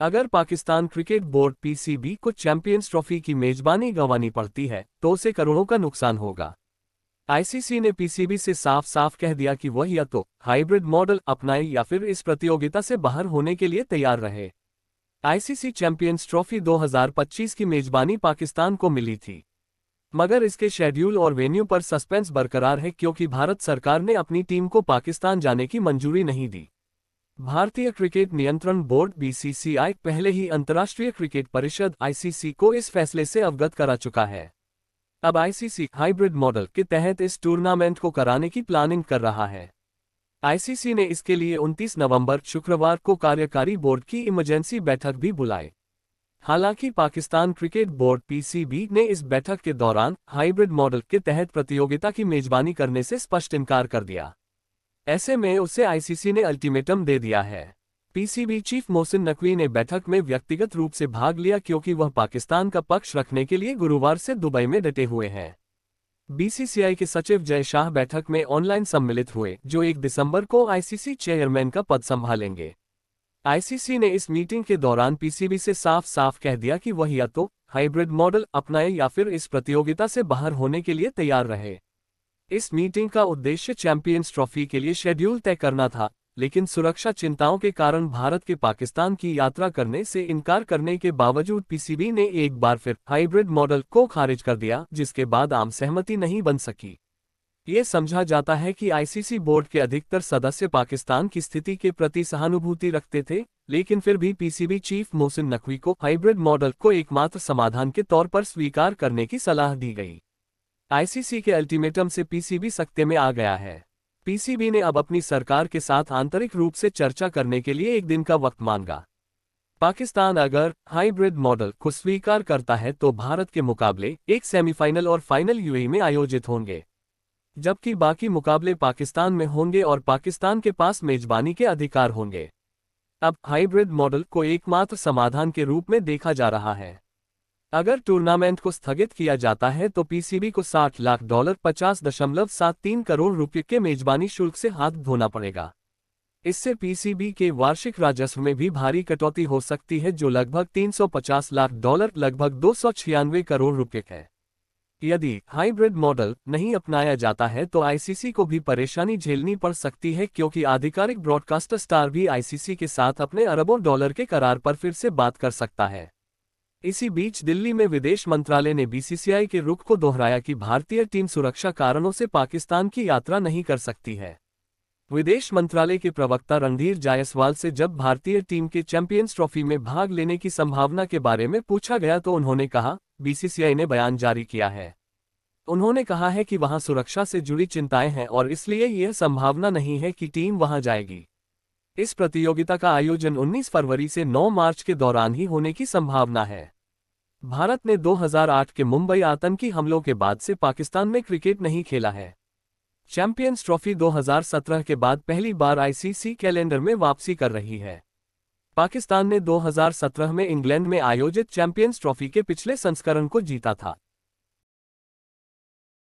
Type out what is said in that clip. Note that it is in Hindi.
अगर पाकिस्तान क्रिकेट बोर्ड पीसीबी को चैंपियंस ट्रॉफी की मेजबानी गंवानी पड़ती है तो उसे करोड़ों का नुकसान होगा। आईसीसी ने पीसीबी से साफ साफ कह दिया कि वह या तो हाइब्रिड मॉडल अपनाए या फिर इस प्रतियोगिता से बाहर होने के लिए तैयार रहे। आईसीसी चैंपियंस ट्रॉफी 2025 की मेजबानी पाकिस्तान को मिली थी, मगर इसके शेड्यूल और वेन्यू पर सस्पेंस बरकरार है क्योंकि भारत सरकार ने अपनी टीम को पाकिस्तान जाने की मंजूरी नहीं दी। भारतीय क्रिकेट नियंत्रण बोर्ड बीसीसीआई पहले ही अंतर्राष्ट्रीय क्रिकेट परिषद आईसीसी को इस फैसले से अवगत करा चुका है। अब आईसीसी हाइब्रिड मॉडल के तहत इस टूर्नामेंट को कराने की प्लानिंग कर रहा है। आईसीसी ने इसके लिए 29 नवंबर शुक्रवार को कार्यकारी बोर्ड की इमरजेंसी बैठक भी बुलाई। हालांकि पाकिस्तान क्रिकेट बोर्ड पीसीबी ने इस बैठक के दौरान हाइब्रिड मॉडल के तहत प्रतियोगिता की मेजबानी करने से स्पष्ट इनकार कर दिया। ऐसे में उसे आईसीसी ने अल्टीमेटम दे दिया है। पीसीबी चीफ मोहसिन नकवी ने बैठक में व्यक्तिगत रूप से भाग लिया क्योंकि वह पाकिस्तान का पक्ष रखने के लिए गुरुवार से दुबई में डटे हुए हैं। बीसीसीआई के सचिव जय शाह बैठक में ऑनलाइन सम्मिलित हुए, जो 1 दिसंबर को आईसीसी चेयरमैन का पद संभालेंगे। आईसीसी ने इस मीटिंग के दौरान पीसीबी से साफ साफ कह दिया कि वह या तो हाइब्रिड मॉडल अपनाए या फिर इस प्रतियोगिता से बाहर होने के लिए तैयार रहे। इस मीटिंग का उद्देश्य चैंपियंस ट्रॉफी के लिए शेड्यूल तय करना था, लेकिन सुरक्षा चिंताओं के कारण भारत के पाकिस्तान की यात्रा करने से इनकार करने के बावजूद पीसीबी ने एक बार फिर हाइब्रिड मॉडल को खारिज कर दिया, जिसके बाद आम सहमति नहीं बन सकी। ये समझा जाता है कि आईसीसी बोर्ड के अधिकतर सदस्य पाकिस्तान की स्थिति के प्रति सहानुभूति रखते थे, लेकिन फिर भी पीसीबी चीफ मोहसिन नकवी को हाइब्रिड मॉडल को एकमात्र समाधान के तौर पर स्वीकार करने की सलाह दी गई। आईसीसी के अल्टीमेटम से पीसीबी सख्ते में आ गया है। पीसीबी ने अब अपनी सरकार के साथ आंतरिक रूप से चर्चा करने के लिए 1 दिन का वक्त मांगा। पाकिस्तान अगर हाइब्रिड मॉडल को स्वीकार करता है तो भारत के मुकाबले एक सेमीफाइनल और फाइनल यूएई में आयोजित होंगे, जबकि बाकी मुकाबले पाकिस्तान में होंगे और पाकिस्तान के पास मेजबानी के अधिकार होंगे। अब हाइब्रिड मॉडल को एकमात्र समाधान के रूप में देखा जा रहा है। अगर टूर्नामेंट को स्थगित किया जाता है तो पीसीबी को $60 लाख 50.73 करोड़ रुपये के मेजबानी शुल्क से हाथ धोना पड़ेगा। इससे पीसीबी के वार्षिक राजस्व में भी भारी कटौती हो सकती है, जो लगभग $350 लाख लगभग 296 करोड़ रुपये है। यदि हाइब्रिड मॉडल नहीं अपनाया जाता है तो आईसीसी को भी परेशानी झेलनी पड़ सकती है, क्योंकि आधिकारिक ब्रॉडकास्टर स्टार भी आईसीसी के साथ अपने अरबों डॉलर के करार पर फिर से बात कर सकता है। इसी बीच दिल्ली में विदेश मंत्रालय ने बीसीसीआई के रुख को दोहराया कि भारतीय टीम सुरक्षा कारणों से पाकिस्तान की यात्रा नहीं कर सकती है। विदेश मंत्रालय के प्रवक्ता रणधीर जायसवाल से जब भारतीय टीम के चैंपियंस ट्रॉफी में भाग लेने की संभावना के बारे में पूछा गया तो उन्होंने कहा, बीसीसीआई ने बयान जारी किया है। उन्होंने कहा है कि वहां सुरक्षा से जुड़ी चिंताएं हैं और इसलिए यह संभावना नहीं है कि टीम वहां जाएगी। इस प्रतियोगिता का आयोजन 19 फरवरी से 9 मार्च के दौरान ही होने की संभावना है। भारत ने 2008 के मुंबई आतंकी हमलों के बाद से पाकिस्तान में क्रिकेट नहीं खेला है। चैंपियंस ट्रॉफी 2017 के बाद पहली बार आईसीसी कैलेंडर में वापसी कर रही है। पाकिस्तान ने 2017 में इंग्लैंड में आयोजित चैंपियंस ट्रॉफी के पिछले संस्करण को जीता था।